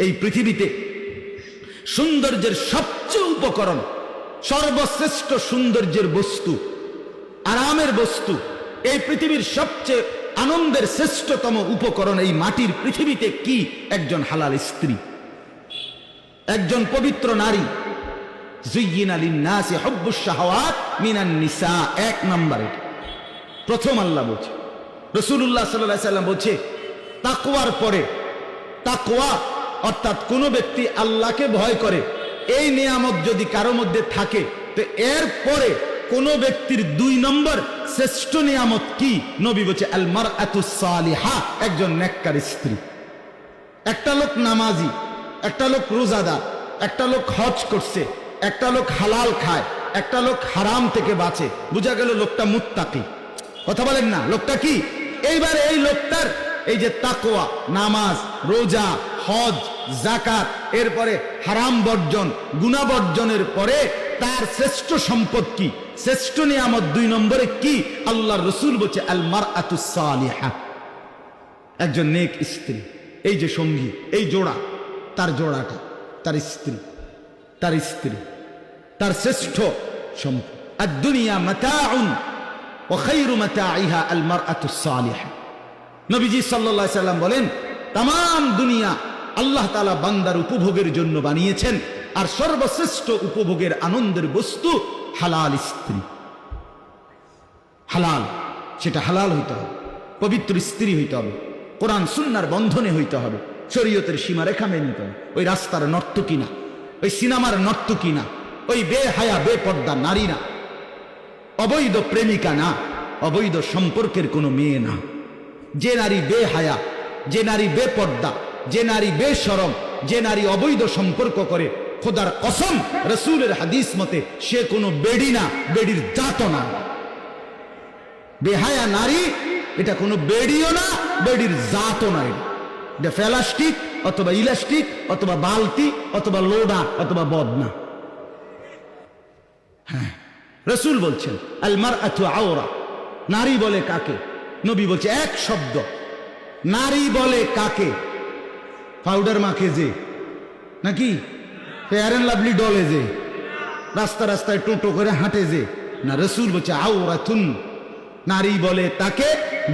এই পৃথিবীতে সৌন্দর্যের সবচেয়ে উপকরণ, সর্বশ্রেষ্ঠ সৌন্দর্যের বস্তু, আরামের বস্তু, এই পৃথিবীর সবচেয়ে আনন্দের শ্রেষ্ঠতম উপকরণ এই মাটির পৃথিবীতে কি? একজন হালাল স্ত্রী, একজন পবিত্র নারী। যুয়্যিনা লিন-নাসি হুব্বুশ শাহাওয়াত মিনান নিসা, এক নম্বরে প্রথম আল্লাহ বলছে। রাসূলুল্লাহ সাল্লাল্লাহু আলাইহি সাল্লাম বলছে তাকওয়ার পরে, তাকওয়া অর্থাৎ কোন ব্যক্তি আল্লাহকে ভয় করে, এই নিয়ামত যদি কারো মধ্যে থাকে, তো এর পরে কোন ব্যক্তির 2 নম্বর শ্রেষ্ঠ নিয়ামত কি? নবী বলছে আল মারআতুস সালিহা, একজন নেককার স্ত্রী। একটা লোক নামাজি, একটা লোক রোজাদার, একটা লোক হজ করছে, একটা লোক হালাল খায়, একটা লোক হারাম থেকে বাঁচে, বুঝা গেল লোকটা মুত্তাকি। কথা বলেন না, লোকটা কি? এইবার এই লোকটার এই যে তাকওয়া, নামাজ, রোজা, হজ, যাকাত, এরপরে হারাম বর্জন, গুনাহ বর্জনের পরে তার শ্রেষ্ঠ সম্পদ কি? শ্রেষ্ঠ নিয়ামত 2 নম্বরে কি? আল্লাহর রাসূল বলছে আল মারআতুস সালিহা, একজন নেক স্ত্রী। এই যে সঙ্গী, এই জোড়া, তার জোড়াটা, তার স্ত্রী, তার স্ত্রী তার শ্রেষ্ঠ সম্পদ। আদ-দুনিয়া মাতাউন ওয়া খায়রু মাতাইহা আল মারআতুস সালিহা। নবীজি সাল্লাল্লাহু আলাইহি সাল্লাম বলেন তাম দুনিয়া আল্লাহ তাআলা বান্দার উপভোগের জন্য বানিয়েছেন, আর সর্বশ্রেষ্ঠ উপভোগের আনন্দের বস্তু হালাল স্ত্রী। হালাল, সেটা হালাল হইতে হবে, পবিত্র স্ত্রী হইতে হবে, কোরআন সুন্নাহর বন্ধনে হইতে হবে, শরীয়তের সীমারেখা মেনে নিতে হবে। ওই রাস্তার নর্তকী না, ওই সিনেমার নর্তকী না, ওই বেহায়া বেপর্দা নারী না, অবৈধ প্রেমিকা না, অবৈধ সম্পর্কের কোনো মেয়ে না। যে নারী বেহায়া, যে নারী বেপর্দা, যে নারী বেশরম, যে নারী অবৈধ সম্পর্ক করে, খোদার কসম রাসূলের হাদিস মতে সে কোনো বেডি না, বেডির জাতও না। বেহায়া নারী এটা কোনো বেডিও না, বেডির জাতও না। এটা প্লাস্টিক অথবা ইলাস্টিক অথবা বালতি অথবা লোডা অথবা বদনা। হ্যাঁ, রাসূল বলছেন আল মারআতু আওরা, নারী বলে কাকে? নবী বলছে এক শব্দ, নারী বলে কাকে? পাউডার মাখে যে, নাকি ফেয়ার এন্ড লাভলি ডলে যে, রাস্তা রাস্তায় টোটো করে হাঁটে যে, না। রাসূল বলছে আওরাতুন, নারী বলে তাকে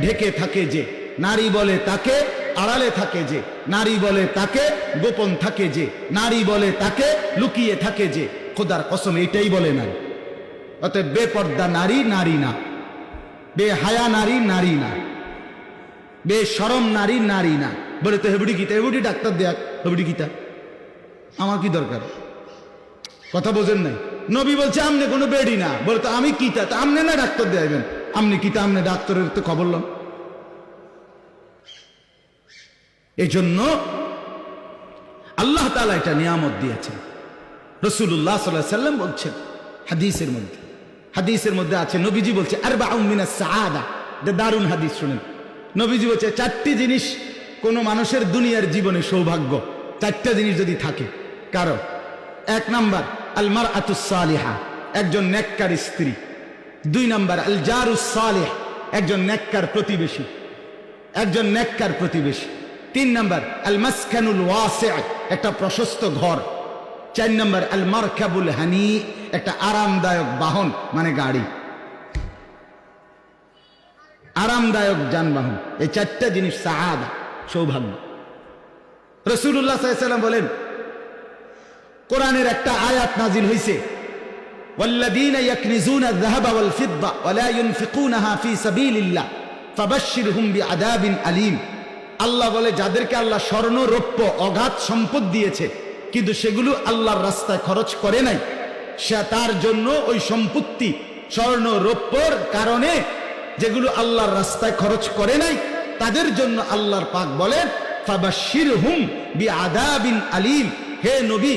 ঢেকে থাকে যে, নারী বলে তাকে আড়ালে থাকে যে, নারী বলে তাকে গোপন থাকে যে, নারী বলে তাকে লুকিয়ে থাকে যে। খোদার কসম এটাই বলে নারী। অতএব বেপর্দা নারী নারী না, বেহায়া নারী নারী না, বেশরম নারী নারী না। বলে তো হেবুডি গীতা, হেবুডি ডাক্তার দেখ, হেবুডি গীতা আমার কি দরকার? কথা বোঝেন নাই? নবী বলছে আমনে কোনো বেডি না। বলে তো আমি কিতা, তা আমনে না ডাক্তার দেবেন, আমনে কিতা, আমনে ডাক্তারের তো খবর লন। এই জন্য আল্লাহ তাআলা এটা নিয়ামত দিয়েছেন। রাসূলুল্লাহ সাল্লাল্লাহু আলাইহি সাল্লাম বলছেন হাদিসের মধ্যে, হাদিসের মধ্যে আছে, নবীজি বলছে আরবাউন মিনাস সাআদা, দারুন হাদিস শুনেন। নবীজি বলছে 4টি জিনিস কোন মানুষের দুনিয়ার জীবনে সৌভাগ্য, 4টা জিনিস যদি থাকে কারো। 1 নাম্বার আল মারআতুস সালিহা, একজন নেককার স্ত্রী। 2 নাম্বার আল জারুস সালিহ, একজন নেককার প্রতিবেশী, একজন নেককার প্রতিবেশী। 3 নাম্বার আল মাসকানুল ওয়াসি', একটা প্রশস্ত ঘর। 4 নাম্বার আল মারকাবুল হানি, একটা আরামদায়ক বাহন মানে গাড়ি, আরামদায়ক যানবাহন। এই 4টা জিনিস সাআদা, সৌভাগ্য। রাসূলুল্লাহ সাল্লাল্লাহু আলাইহি ওয়াসাল্লাম বলেন কোরআনের একটা আয়াত নাজিল হইছে, ওয়াল্লাযীনা ইয়াকনিজুনা আয-যাহাবা ওয়াল ফিদ্দা ওয়া লা ইউনফিকুনাহা ফি সাবিলিল্লাহ ফাবাশশিরহুম বিআযাবিন আলীম। আল্লাহ বলে যাদেরকে আল্লাহ স্বর্ণ রৌপ্য অগাধ সম্পদ দিয়েছে কিন্তু সেগুলো আল্লাহর রাস্তায় খরচ করে নাই, সে তার জন্য ওই সম্পত্তি স্বর্ণ রৌপ্যর কারণে যেগুলো আল্লাহর রাস্তায় খরচ করে নাই তাদের জন্য আল্লাহর পাক বলেন ফাবাশশিরহুম বিআযাবিন আলীম, হে নবী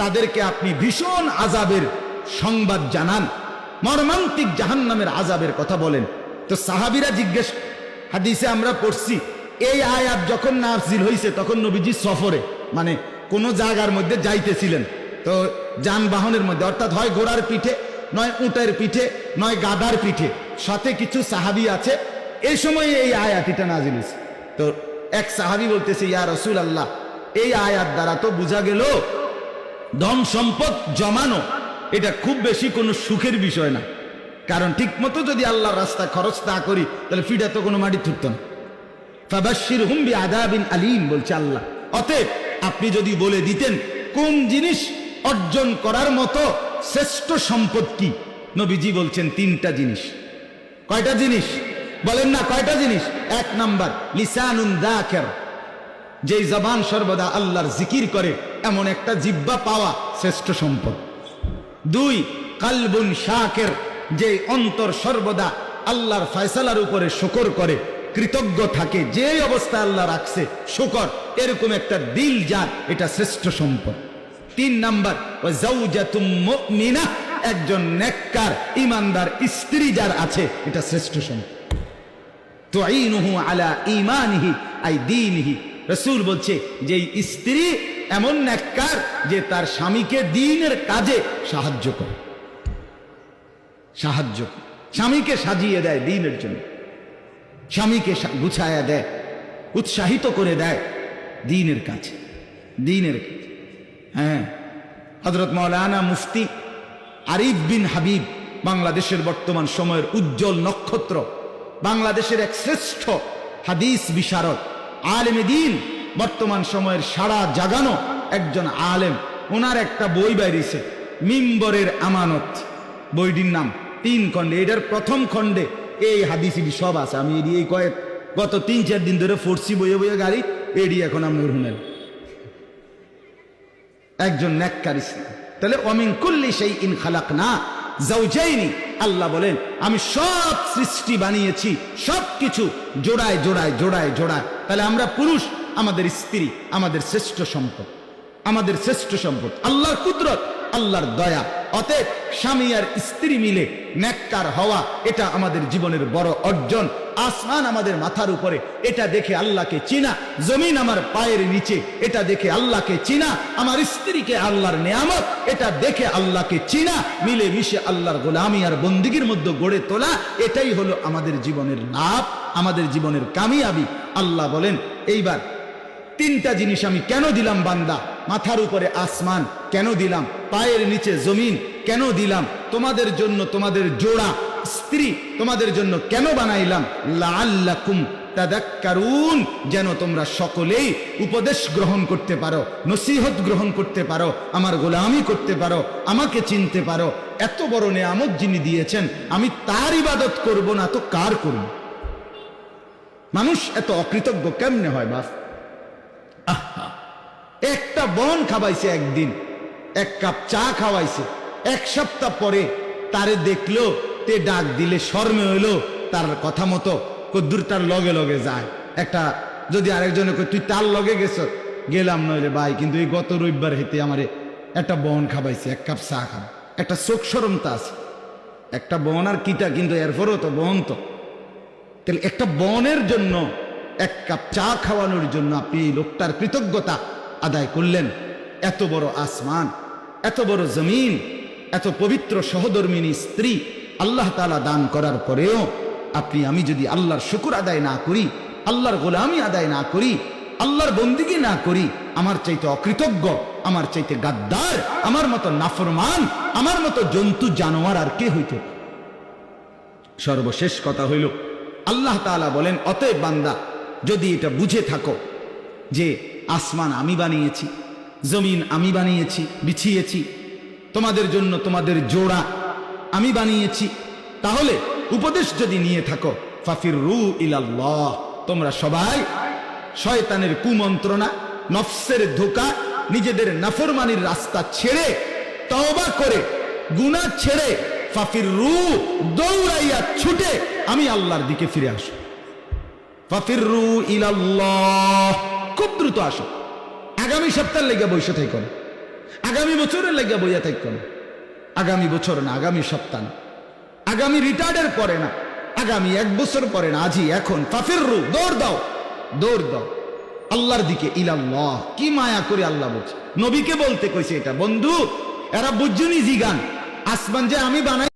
তাদেরকে আপনি ভীষণ আযাবের সংবাদ জানান, মর্মান্তিক জাহান্নামের আযাবের কথা বলেন। তো সাহাবীরা জিজ্ঞেস, হাদিসে আমরা পড়ছি এই আয়াত যখন নাযিল হইছে তখন নবীজি সফরে মানে কোন জায়গার মধ্যে যাইতেছিলেন, তো যানবাহনের মধ্যে, অর্থাৎ হয় ঘোড়ার পিঠে, নয় উটের পিঠে, নয় গাধার পিঠে, সাথে কিছু সাহাবী আছে। এই সময় এই আয়াতটা নাযিল হইছে। তো এক সাহাবী বলতেছে ইয়া রাসূলুল্লাহ এই আয়াত দ্বারা তো বোঝা গেল ধন সম্পদ জমানো এটা খুব বেশি কোনো সুখের বিষয় না। কারণ ঠিক মতো যদি আল্লাহর রাস্তা খরচ না করি তাহলে ফিডা তো কোনো মাটি থুকত না। ফাবাশশিরহুম বিআযাবিন আলীম বলছে আল্লাহ। অতএব আপনি যদি বলে দিতেন কোন জিনিস অর্জন করার মতো শ্রেষ্ঠ সম্পদ কি, নবীজি বলছেন তিনটা জিনিস। কয়টা জিনিস বলেন না? কয়টা জিনিস? এক নাম্বার লিসানুন যাকির, যেই জবান সর্বদা আল্লাহর জিকির করে এমন একটা জিহ্বা পাওয়া শ্রেষ্ঠ সম্পদ। দুই কালবুন শাকির, যে অন্তর সর্বদা আল্লাহর ফয়সালার উপরে শুকর করে, কৃতজ্ঞ থাকে, যে অবস্থায় আল্লাহ রাখছে শুকর, এরকম একটা দিল যার, এটা শ্রেষ্ঠ সম্পদ। তিন নাম্বার ওয়া যাওজাতুম মুমিনা, একজন নেককার ইমানদার স্ত্রী যার আছে, এটা শ্রেষ্ঠ সম্পদ। তুঈনুহু আলা ঈমানিহি আই দীনিহি, রাসূল বলছে যে স্ত্রী এমন নেককার যে তার স্বামীকে দ্বীনের কাজে সাহায্য করে, স্বামীকে সাজিয়ে দেয় দ্বীনের জন্য, স্বামীকে গুছায়া দেয়, উৎসাহিত করে দেয় দ্বীনের কাছে। হ্যাঁ, হযরত মাওলানা মুফতি আরিফ বিন হাবিব, বাংলাদেশের বর্তমান সময়ের উজ্জ্বল নক্ষত্র, বাংলাদেশের এক শ্রেষ্ঠ হাদিস বিশারদ, আলেমে দ্বীন, বর্তমান সময়ের সারা জাগানো একজন আলেম। ওনার একটা বই বাইরেছে, মিম্বরের আমানত, বইটির নাম 3 খণ্ডে। এটার প্রথম খণ্ডে এই হাদিস সব আছে। আমি এই গত 3-4 দিন ধরে ফোরসি বইয়ে গাড়ি এডি, এখন আমি শুনেন একজন নেককার স্ত্রী। তাহলে ওয়ামিন কুল্লি শাইইন খালাকনা যাওজাইনি, আল্লাহ বলেন আমি সব সৃষ্টি বানিয়েছি, সবকিছু জোড়ায় জোড়ায় জোড়ায় জোড়ায়। তাহলে আমরা পুরুষ, আমাদের স্ত্রী আমাদের শ্রেষ্ঠ সম্পদ, আমাদের শ্রেষ্ঠ সম্পদ, আল্লাহর কুদরত, আল্লাহর দয়া। অতএব স্বামী আর স্ত্রী মিলে নেককার হওয়া, এটা আমাদের জীবনের বড় অর্জন। আসমান আমাদের মাথার উপরে, এটা দেখে আল্লাহকে চিনা। জমিন আমার পায়ের নিচে, এটা দেখে আল্লাহকে চিনা। আমার স্ত্রীকে আল্লাহর নেয়ামত, এটা দেখে আল্লাহকে চিনা। মিলে মিশে আল্লাহর গোলামি আর বন্দিগির মধ্যে গড়ে তোলা, এটাই হলো আমাদের জীবনের লাভ, আমাদের জীবনের কামিয়াবি। আল্লাহ বলেন এইবার 3টা জিনিস আমি কেন দিলাম বান্দা? মাথার উপরে আসমান কেন দিলাম? পায়ের নিচে জমিন কেন দিলাম? তোমাদের জন্য, তোমাদের জোড়া স্ত্রী তোমাদের জন্য কেন বানাইলাম? লাআল্লাকুম তাদাক্কারুন, যেন তোমরা সকলেই উপদেশ গ্রহণ করতে পারো, নসিহত গ্রহণ করতে পারো, আমার গোলামি করতে পারো, আমাকে চিনতে পারো। এত বড় নেয়ামত যিনি দিয়েছেন, আমি তার ইবাদত করব না তো কার করব? মানুষ এত অকৃতজ্ঞ কেমনে হয় বাপ? একটা বন খাওয়াইছে, একদিন 1 কাপ চা খাওয়াইছে, 1 সপ্তাহ পরে তারে দেখলো, তে ডাক দিলে শর্মে হইলো, তার কথা মতো কদ্দুর তার লগে লগে যায়। একটা যদি আরেকজনে কই তুই তার লগে গেছ, গেলাম নইলে ভাই, কিন্তু এই গত রবিবার হেতে আমারে একটা বন খাওয়াইছে, 1 কাপ চা খান, একটা চোখ শরমতা আছে। একটা বন আর কিটা, কিন্তু এরপরও তো বন। তো তাহলে একটা বনের জন্য 1 কাপ চা খাওয়ানোর জন্য আপনি লোকটার কৃতজ্ঞতা আদায় করলেন। এত বড় আসমান, এত বড় জমিন, এত পবিত্র সহধর্মিনী স্ত্রী আল্লাহ তাআলা দান করার পরেও আপনি আমি যদি আল্লাহর শুকর আদায় না করি, আল্লাহর গোলামি আদায় না করি, আল্লাহর বন্দিগি না করি, আমার চাইতে অকৃতজ্ঞ, আমার চাইতে গাদ্দার, আমার মতো নাফরমান, আমার মতো জন্তু জানোয়ার আর কে হইতে? সর্বশেষ কথা হইল, আল্লাহ তাআলা বলেন অতএব বান্দা যদি এটা বুঝে থাকো যে আসমান আমি বানিয়েছি, জমিন আমি বানিয়েছি, বিছিয়েছি, তোমাদের জন্য তোমাদের জোড়া আমি বানিয়েছি, তাহলে উপদেশ যদি নিয়ে থাকো, ফাফিরু ইলাল্লাহ, তোমরা সবাই শয়তানের কুমন্ত্রণা, নফসের ধোঁকা, নিজেদের নাফরমানির রাস্তা ছেড়ে, তওবা করে, গুনাহ ছেড়ে, ফাফিরু, দৌড়াইয়া ছুটে আমি আল্লাহর দিকে ফিরে আসো। ফাফিরু ইলাল্লাহ, খুব দ্রুত আসো। আগামী সপ্তাহের লেগে বসে থাকো না, আগামী বছরের লেগে বইয়া থাকো না, আগামী বছর না, আগামী সপ্তাহ না, আগামী রিটায়ার্ডের পরে না, আগামী 1 বছর পরে না, আজই এখন। ফাফিরু, দৌড় দাও, দৌড় দাও আল্লাহর দিকে। ইলাল্লাহ, কি মায়া করে আল্লাহ বলছে, নবীকে বলতে কইছে এটা। বন্ধু, এরা বুঝুনি জিগান, আসমান যে আমি বানাই